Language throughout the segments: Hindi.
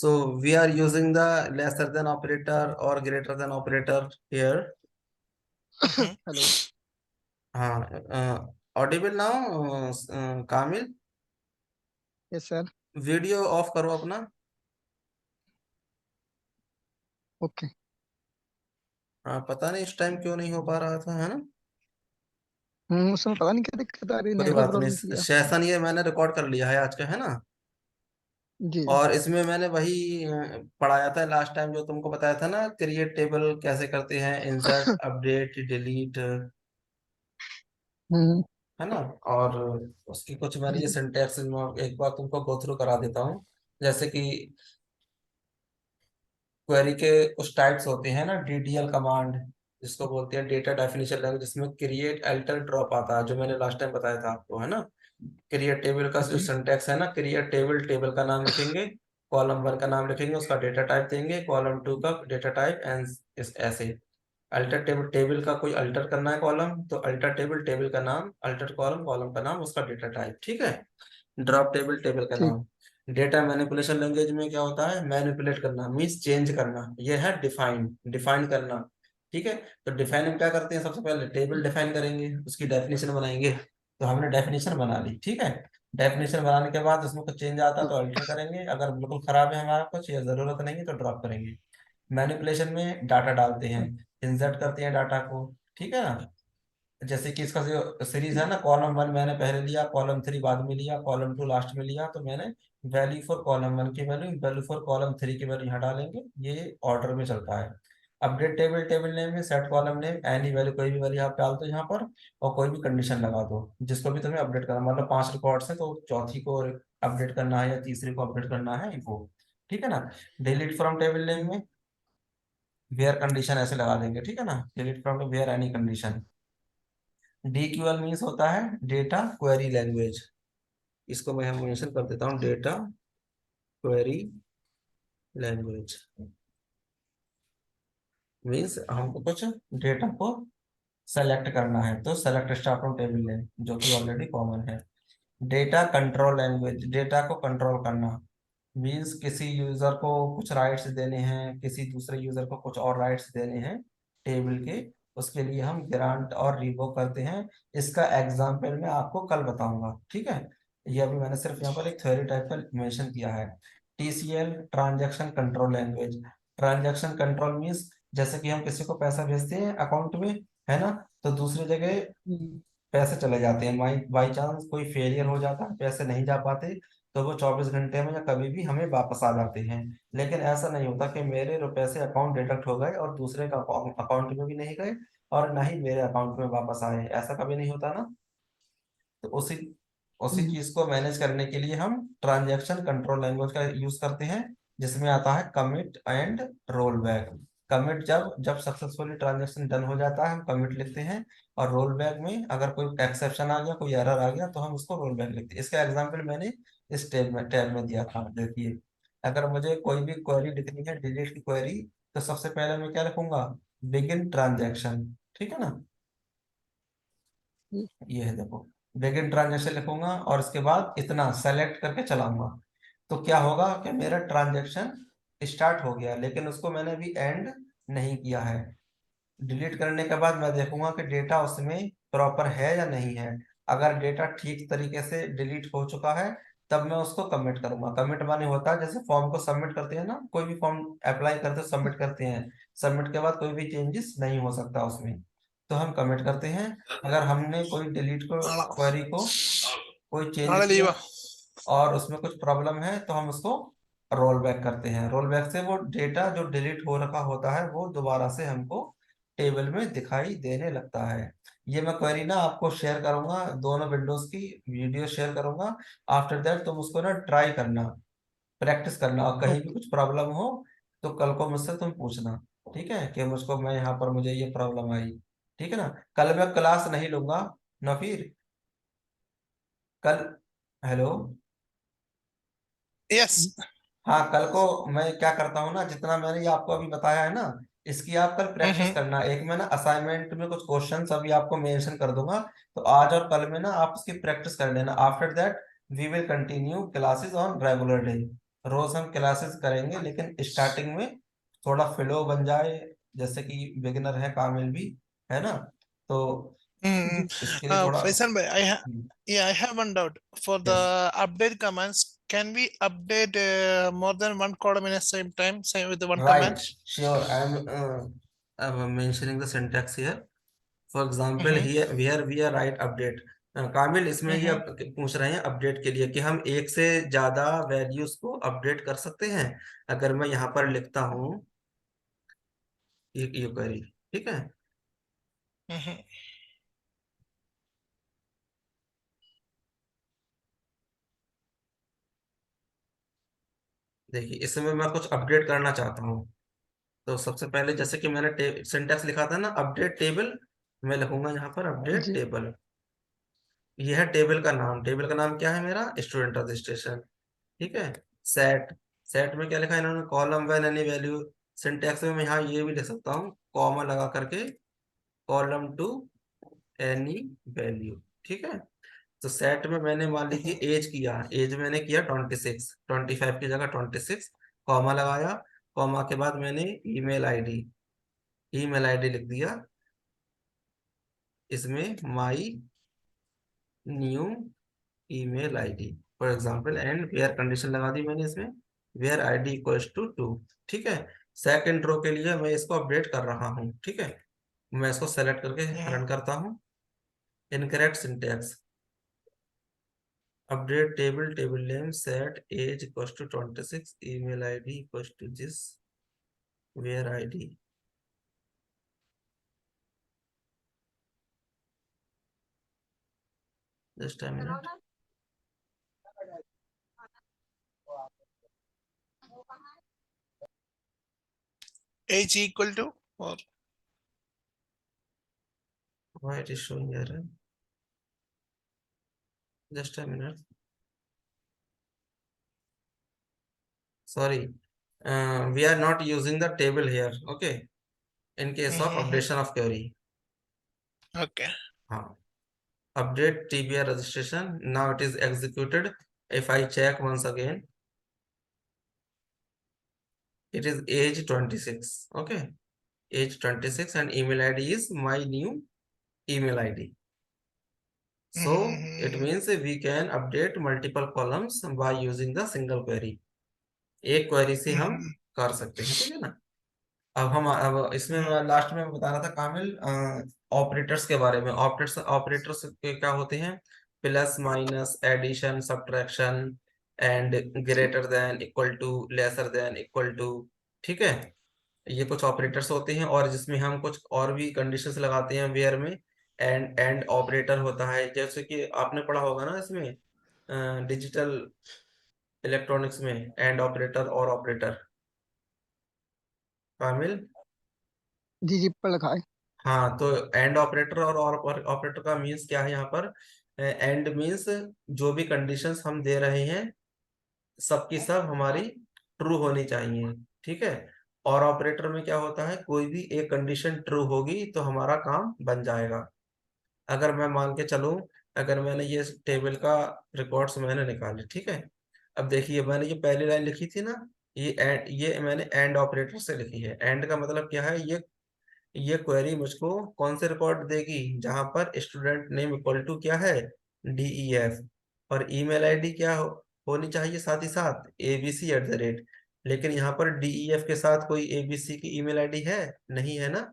So we are using the lesser than operator or greater than operator here. Mhm. Hello. Audible now, Kamil? Yes, sir. Video of करो अपना। Okay. हाँ, पता नहीं इस टाइम क्यों नहीं हो पा रहा था, है ना? उसमें पता नहीं क्या दिक्कत आ रही, कोई नेटवर्क बात प्रॉब्लम थी नहीं, क्या? सेशन ये मैंने रिकॉर्ड कर लिया है आज का, है ना? जी। और इसमें मैंने वही पढ़ाया था लास्ट टाइम, जो तुमको बताया था ना, क्रिएट टेबल कैसे करते हैं, इंसर्ट, अपडेट, डिलीट, हम्म। है ना? और उसकी कुछ मैंने ये जी। सिंटैक्स एक बार तुमको गो थ्रू करा देता हूँ। जैसे कि क्वेरी के कुछ टाइप्स होते हैं ना, डीडीएल कमांड जिसको बोलते हैं डेटा डेफिनेशन लैंग्वेज, जिसमें क्रिएट अल्टर ड्रॉप आता है, जो मैंने लास्ट टाइम बताया था आपको, है ना? क्रिएट टेबल का जो जी। सिंटैक्स है ना, क्रिएट टेबल, टेबल का नाम लिखेंगे, कॉलम वन का नाम लिखेंगे, उसका डेटा टाइप देंगे, कॉलम टू का डेटा टाइप, एंड ऐसे। अल्टर टेबल, टेबल का कोई अल्टर करना है कॉलम, तो अल्टर टेबल, टेबल का नाम, अल्टर कॉलम, कॉलम का नाम, उसका डेटा टाइप, ठीक है? ड्रॉप टेबल, टेबल का ठीक। नाम। डेटा मैनिपुलेशन लैंग्वेज में क्या होता है? मैनिपुलेट करना मीन्स चेंज करना, ये है डिफाइन, डिफाइन करना, ठीक है? तो डिफाइन हम क्या करते हैं? सबसे पहले टेबल डिफाइन करेंगे, उसकी डेफिनेशन बनाएंगे। तो हमने डेफिनेशन बना ली, ठीक है? डेफिनेशन बनाने के बाद उसमें कुछ चेंज आता तो अल्टर करेंगे, अगर बिल्कुल खराब है हमारा कुछ या जरूरत नहीं है तो ड्रॉप करेंगे। मैनिपुलेशन में डाटा डालते हैं, इंसर्ट करते हैं डाटा को, ठीक है ना? जैसे कि इसका जो सीरीज है ना, कॉलम वन मैंने पहले लिया, कॉलम थ्री बाद में लिया, कॉलम टू लास्ट में लिया, तो मैंने वैल्यू फॉर कॉलम वन की value, value for column three की वैल्यू यहाँ डालेंगे, ये ऑर्डर में चलता है। अपडेट टेबल, टेबल नेम में set column name, any value, कोई भी वैल्यू आप डाल दो यहाँ पर, और कोई भी कंडीशन लगा दो जिसको भी तुम्हें अपडेट करना, मतलब 5 रिकॉर्ड्स है तो चौथी को अपडेट करना है या तीसरी को अपडेट करना है वो, ठीक है ना? डिलीट फ्रॉम टेबल नेम में वेयर कंडीशन ऐसे लगा देंगे, ठीक है ना? Delete from where any condition. DQL means होता है डेटा क्वेरी लैंग्वेज, इसको मैं मेंशन कर देता हूँ, डेटा क्वेरी लैंग्वेज मीन्स हमको कुछ डेटा को सेलेक्ट करना है, तो select star from table name, जो कि ऑलरेडी कॉमन है। डेटा कंट्रोल लैंग्वेज, डेटा को कंट्रोल करना मीन्स किसी यूजर को कुछ राइट्स देने हैं, किसी दूसरे यूजर को कुछ और राइट्स देने हैं टेबल के, उसके लिए हम ग्रांट और रिवोक करते हैं। इसका एग्जाम्पल मैं आपको कल बताऊंगा, ठीक है? ये अभी मैंने सिर्फ यहाँ पर एक थ्योरी टाइप का मेंशन किया है। TCL, transaction control language. Transaction control means जैसे कि हम किसी को पैसा भेजते हैं अकाउंट में, है ना? तो दूसरी जगह हम्म। पैसे चले जाते हैं, बाई बाई चांस कोई फेलियर हो जाता है, पैसे नहीं जा पाते, तो वो 24 घंटे में या कभी भी हमें वापस आ जाते हैं। लेकिन ऐसा नहीं होता कि मेरे रुपए से अकाउंट डिडक्ट हो गए और दूसरे का अकाउंट में भी नहीं गए और ना ही मेरे अकाउंट में वापस आए, ऐसा कभी नहीं होता ना। तो उसी उसी हम्म। चीज को मैनेज करने के लिए हम ट्रांजैक्शन कंट्रोल लैंग्वेज का यूज करते हैं, जिसमें आता है commit and roll back. Commit जब जब सक्सेसफुली ट्रांजैक्शन डन हो जाता है हम कमिट लिखते हैं, और रोल बैक में अगर कोई एक्सेप्शन आ गया, कोई एरर आ गया, तो हम उसको रोल बैक लिखते हैं। इसका एग्जांपल मैंने इस टैब में दिया था, देखिए। अगर मुझे कोई भी क्वेरी लिखनी है, डिलीट की क्वेरी, तो सबसे पहले मैं क्या लिखूंगा? बिगिन ट्रांजैक्शन, ठीक है ना? ये है, देखो, बिगिन ट्रांजेक्शन लिखूंगा और इसके बाद इतना सेलेक्ट करके चलाऊंगा, तो क्या होगा कि मेरा ट्रांजेक्शन स्टार्ट हो गया, लेकिन उसको मैंने अभी एंड नहीं किया है। डिलीट करने के बाद मैं देखूंगा कि डेटा उसमें प्रॉपर है या नहीं है। अगर डेटा ठीक तरीके से डिलीट हो चुका है, तब मैं उसको कमिट करूंगा। कमिट माने होता है जैसे फॉर्म को सबमिट करते हैं ना, कोई भी फॉर्म अप्लाई करते हैं, सबमिट करते हैं, सबमिट के बाद कोई भी चेंजेस नहीं हो सकता उसमें, तो हम कमिट करते हैं। अगर हमने कोई डिलीट को क्वेरी को कोई चेंज किया Leave. और उसमें कुछ प्रॉब्लम है, तो हम उसको रोल बैक करते हैं। रोल बैक से वो डेटा जो डिलीट हो रखा होता है वो दोबारा से हमको टेबल में दिखाई देने लगता है। ये मैं क्वेरी ना आपको शेयर करूंगा, दोनों विंडोज की वीडियो शेयर करूंगा। आफ्टर दैट तुम उसको ना ट्राई करना, प्रैक्टिस करना, और कहीं भी ओके। कुछ प्रॉब्लम हो तो कल को मुझसे तुम पूछना, ठीक है? कि मुझको, मैं यहाँ पर मुझे ये प्रॉब्लम आई, ठीक है ना? कल मैं क्लास नहीं लूंगा ना फिर, कल, हेलो, Yes. हाँ, कल को मैं क्या करता हूँ ना, जितना मैंने ये आपको अभी बताया है ना, इसकी आप कल प्रैक्टिस Mm-hmm. करना। एक मैं ना असाइनमेंट में कुछ क्वेश्चंस अभी आपको मेंशन कर दूंगा, तो आज और कल में ना आप उसकी प्रैक्टिस कर लेना। After that we will continue classes on regular day. रोज हम क्लासेस करेंगे, लेकिन स्टार्टिंग में थोड़ा फ्लो बन जाए, जैसे कि बिगिनर है कामिल भी, है ना, तो Mm. इसके लिए थोड़ा। Faisal bhai, yeah, I have one doubt. For the yes, update commands, can we update more than one column in the same time, same with the one command? Right, sure, I am mentioning the syntax here. For example Mm-hmm. Here where we are right update. काबिल इसमें ये Mm-hmm. पूछ रहे हैं अपडेट के लिए कि हम एक से ज्यादा वैल्यूज को अपडेट कर सकते हैं। अगर मैं यहाँ पर लिखता हूँ ये क्वेरी, ठीक है, Mm-hmm. देखिए इसमें मैं कुछ अपडेट करना चाहता हूँ। तो सबसे पहले जैसे कि मैंने सिंटैक्स लिखा था ना, अपडेट टेबल, मैं लिखूंगा यहाँ पर अपडेट जी टेबल। यह है टेबल का नाम। टेबल का नाम क्या है मेरा? Student registration. ठीक है। सेट, सेट में क्या लिखा है इन्होंने? Column when any value. Syntax में मैं यहाँ ये भी लिख सकता हूँ, कॉमा लगा करके, कॉलम टू एनी वैल्यू। ठीक है। तो सेट में मैंने मान लीजिए एज किया, एज मैंने किया 26, 25 की जगह 26, कॉमा लगाया। कॉमा के बाद मैंने ईमेल आईडी, ईमेल आईडी लिख दिया इसमें, my new email ID for example, and where condition लगा दी मैंने इसमें, वेयर आईडी इक्वल्स टू 2। ठीक है। सेकंड रो के लिए मैं इसको अपडेट कर रहा हूँ। ठीक है। मैं इसको सेलेक्ट करके Mm-hmm. रन करता हूँ। Incorrect syntax, update table, table name set age equals to 26, email ID equals to this, where ID. Just a minute. Age equal to or why it is showing error? Just a minute, sorry, we are not using the table here, okay, in case of Mm-hmm. updation of query. Okay. हाँ, update TBR registration, now it is executed. If I check once again, it is age 26, okay, age 26, and email ID is my new email ID. So it Mm-hmm. means we can update multiple columns by using the single query. एक क्वेरी से हम Mm-hmm. कर सकते हैं, ठीक है ना। अब इसमें मैं लास्ट में बता रहा था कामिल, ऑपरेटर्स के बारे में। ऑपरेटर्स, ऑपरेटर्स के क्या होते हैं? Plus, minus, addition, subtraction, and जी greater than, equal to, lesser than, equal to. ठीक है। ये कुछ ऑपरेटर्स होते हैं, और जिसमें हम कुछ और भी कंडीशंस लगाते हैं वेयर में। एंड ऑपरेटर होता है, जैसे कि आपने पढ़ा होगा ना इसमें डिजिटल इलेक्ट्रॉनिक्स में, एंड ऑपरेटर और ऑपरेटर। कामिल, जी पढ़ रखा है। हाँ, तो एंड ऑपरेटर और ऑपरेटर का मीन्स क्या है यहाँ पर? एंड मीन्स जो भी कंडीशंस हम दे रहे हैं सबकी सब हमारी ट्रू होनी चाहिए। ठीक है। और ऑपरेटर में क्या होता है? कोई भी एक कंडीशन ट्रू होगी तो हमारा काम बन जाएगा। अगर मैं मान के चलूं, अगर मैंने ये टेबल का रिकॉर्ड्स मैंने निकाले, ठीक है, अब देखिए मैंने ये पहली लाइन लिखी थी ना, ये मैंने एंड ऑपरेटर से लिखी है। एंड का मतलब क्या है? ये क्वेरी मुझको कौन से रिकॉर्ड देगी? जहां पर स्टूडेंट नेम इक्वल टू क्या है? DEF, और ईमेल आईडी क्या होनी चाहिए साथ ही साथ? ABC@। लेकिन यहाँ पर DEF के साथ कोई ABC की ईमेल आईडी है? नहीं है ना।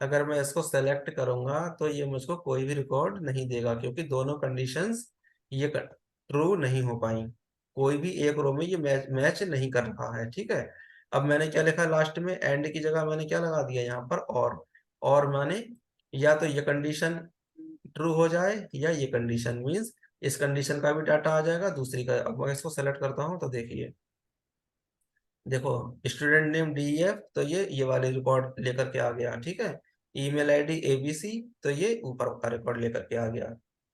अगर मैं इसको सेलेक्ट करूंगा तो ये मुझको कोई भी रिकॉर्ड नहीं देगा, क्योंकि दोनों कंडीशंस ये ट्रू नहीं हो पाई। कोई भी एक रो में ये मैच नहीं कर रहा है। ठीक है। अब मैंने क्या लिखा लास्ट में? एंड की जगह मैंने क्या लगा दिया यहाँ पर? और माने या तो ये कंडीशन ट्रू हो जाए, या ये कंडीशन मीन्स इस कंडीशन का भी डाटा आ जाएगा, दूसरी का। अब मैं इसको सेलेक्ट करता हूँ तो देखिए, देखो, स्टूडेंट नेम DEF, तो ये वाले रिकॉर्ड लेकर के आ गया। ठीक है। ईमेल आईडी ABC, तो ये ऊपर का रिकॉर्ड लेकर के आ गया,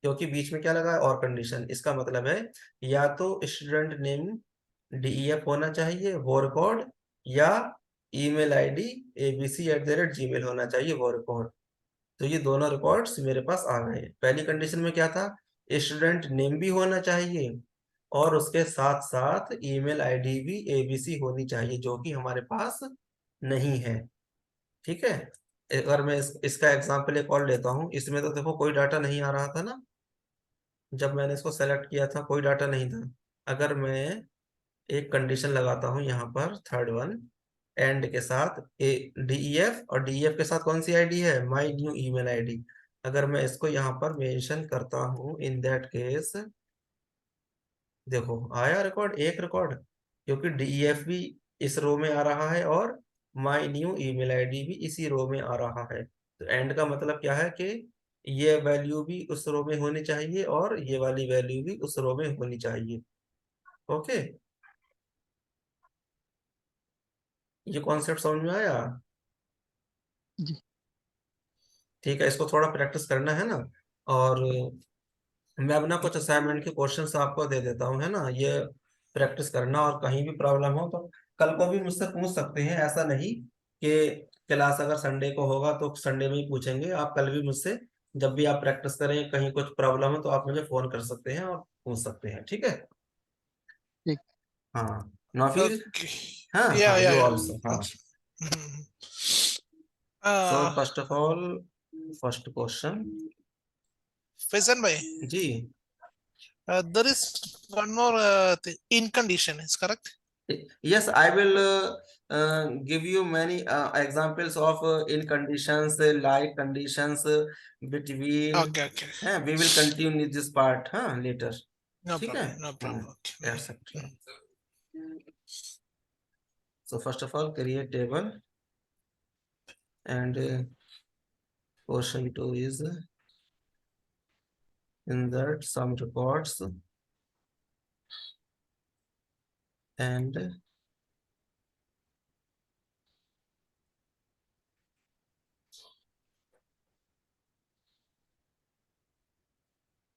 क्योंकि बीच में क्या लगा है? और कंडीशन। इसका मतलब है या तो स्टूडेंट नेम DEF होना चाहिए वो रिकॉर्ड, या ईमेल आईडी ABC@gmail होना चाहिए वो रिकॉर्ड। तो ये दोनों रिकॉर्ड्स मेरे पास आ गए। पहली कंडीशन में क्या था? स्टूडेंट नेम भी होना चाहिए, और उसके साथ साथ ईमेल आईडी भी एबीसी होनी चाहिए, जो कि हमारे पास नहीं है। ठीक है, अगर मैं इसका एग्जांपल एक और लेता हूँ, इसमें तो देखो कोई डाटा नहीं आ रहा था ना, जब मैंने इसको सेलेक्ट किया था कोई डाटा नहीं था। अगर मैं एक कंडीशन लगाता हूँ यहाँ पर, थर्ड वन, एंड के साथ ए डीईएफ, और डीईएफ के साथ कौन सी आईडी है, माय न्यू ईमेल आईडी। अगर मैं इसको यहाँ पर मेंशन करता हूँ, इन दैट केस देखो आया रिकॉर्ड, एक रिकॉर्ड, क्योंकि डीईएफ भी इस रो में आ रहा है और माय न्यू ईमेल आईडी भी इसी रो में आ रहा है। तो एंड का मतलब क्या है कि ये वैल्यू भी उस रो में होनी चाहिए और ये वाली वैल्यू भी उस रो में होनी चाहिए। ओके, ये कॉन्सेप्ट समझ में आया? जी ठीक है, इसको थोड़ा प्रैक्टिस करना है ना। और मैं अपना कुछ असाइनमेंट के क्वेश्चंस आपको दे देता हूँ, है ना, ये प्रैक्टिस करना, और कहीं भी प्रॉब्लम हो तो कल को भी मुझसे पूछ सकते हैं। ऐसा नहीं कि क्लास अगर संडे को होगा तो संडे में ही पूछेंगे, आप कल भी मुझसे, जब भी आप प्रैक्टिस करें, कहीं कुछ प्रॉब्लम हो तो आप मुझे फोन कर सकते हैं और पूछ सकते हैं। ठीक है, ठीक। हाँ नौफीर, Okay. हाँ Yeah, हाँ, yeah, यू yeah. ऑल्सो, हाँ। Mhm. So Uh, first of all, first question Faizan bhai, जी। there is one more in condition, is correct? Yes, I will give you many examples of in conditions, like conditions between. Okay, okay. We will continue this part, हाँ, later. No ठीक है, problem, no problem. Okay. etc. So first of all, create table, and question 2 is insert some records and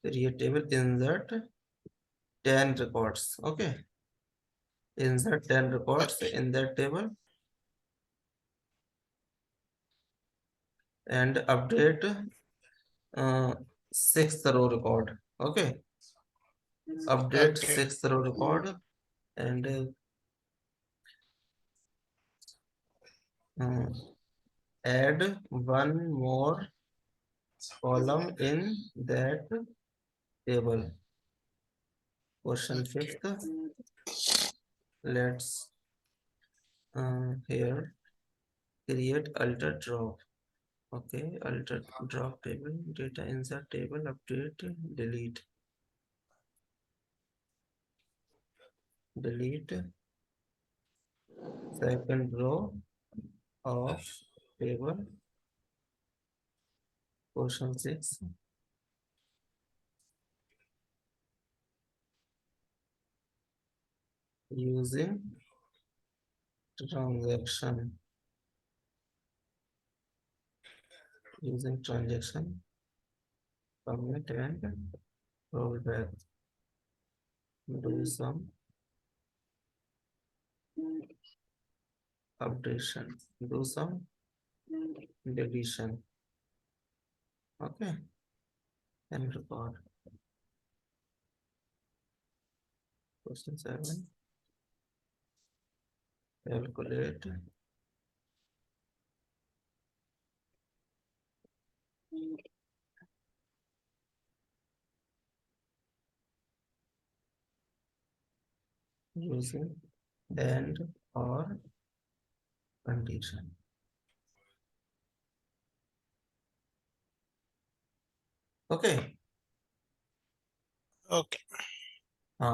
create table, insert 10 records. Okay, insert 10 records Okay. in that table and update sixth row record. Okay, update Okay. sixth row record and add one more column in that table. Question fifth, let's here create alter drop. Okay, alter drop table, data insert table, update, delete, second row of table. Question 6, using transaction, commit and roll back, do some updation, do some deletion. Okay, and record. Question 7, calculate using and or condition. Okay. Okay.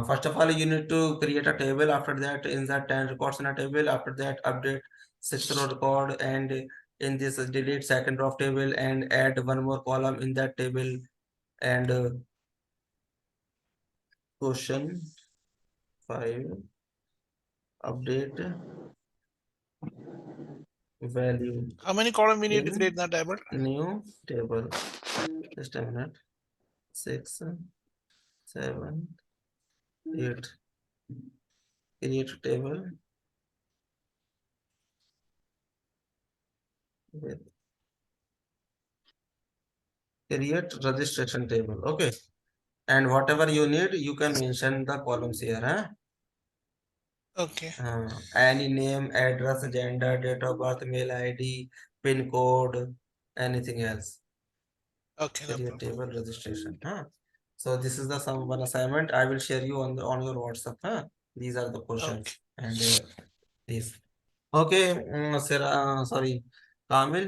First of all, you need to create a table. After that, insert 10 records in a table. After that, update sixth row record, and in this delete second row of table and add one more column in that table. And question 5, update value How many column we need to in create in the table? new table. Just a minute. 6, 7, 8. Create table with create registration table. Okay, and whatever you need you can mention the columns here, huh? Okay. Any name, address, gender, date of birth, mail ID, pin code, anything else. Okay, no Career problem. table registration, huh? So this is the some one assignment I will share you on your WhatsApp, huh? These are the questions and these. Okay, sorry, कामिल,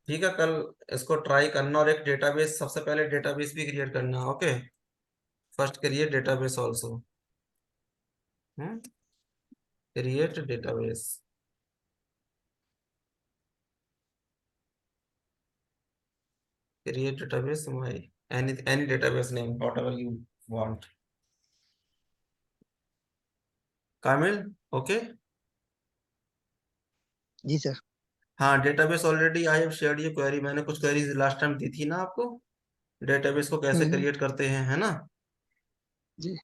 ठीक है, कल इसको ट्राई करना और एक डेटाबेस, सबसे पहले डेटाबेस भी क्रिएट करना, okay? First create database also, create database, create database, my any database name, whatever you want. Kamil, okay? जी सर। हाँ, database already I have shared ये क्वेरी, मैंने कुछ क्वेरीज लास्ट टाइम दी थी ना आपको, डेटाबेस को कैसे क्रिएट करते हैं, है ना? जी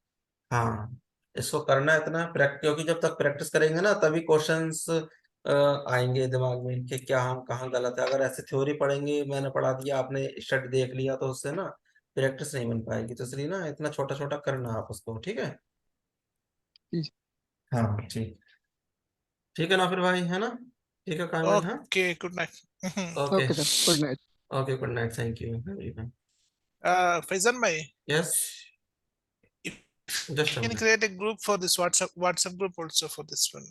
हाँ, इसको करना है इतना प्रैक्टिस, क्योंकि जब तक प्रैक्टिस करेंगे ना तभी क्वेश्चंस आएंगे दिमाग में कि क्या हम कहाँ गलत है। अगर ऐसे थ्योरी पढ़ेंगे, मैंने पढ़ा दिया आपने स्टडी देख लिया, तो उससे ना प्रैक्टिस नहीं बन पाएगी। तो इसलिए ना इतना छोटा छोटा करना आप उसको, ठीक है? जी। हाँ ठीक, ठीक है ना फिर भाई, है ना? ठीक है कामिल, हाँ, Okay, good night. Okay, okay sir, good night. Okay, good night, thank you. Faizan bhai, yes, if just you can create a group for this WhatsApp group also for this one.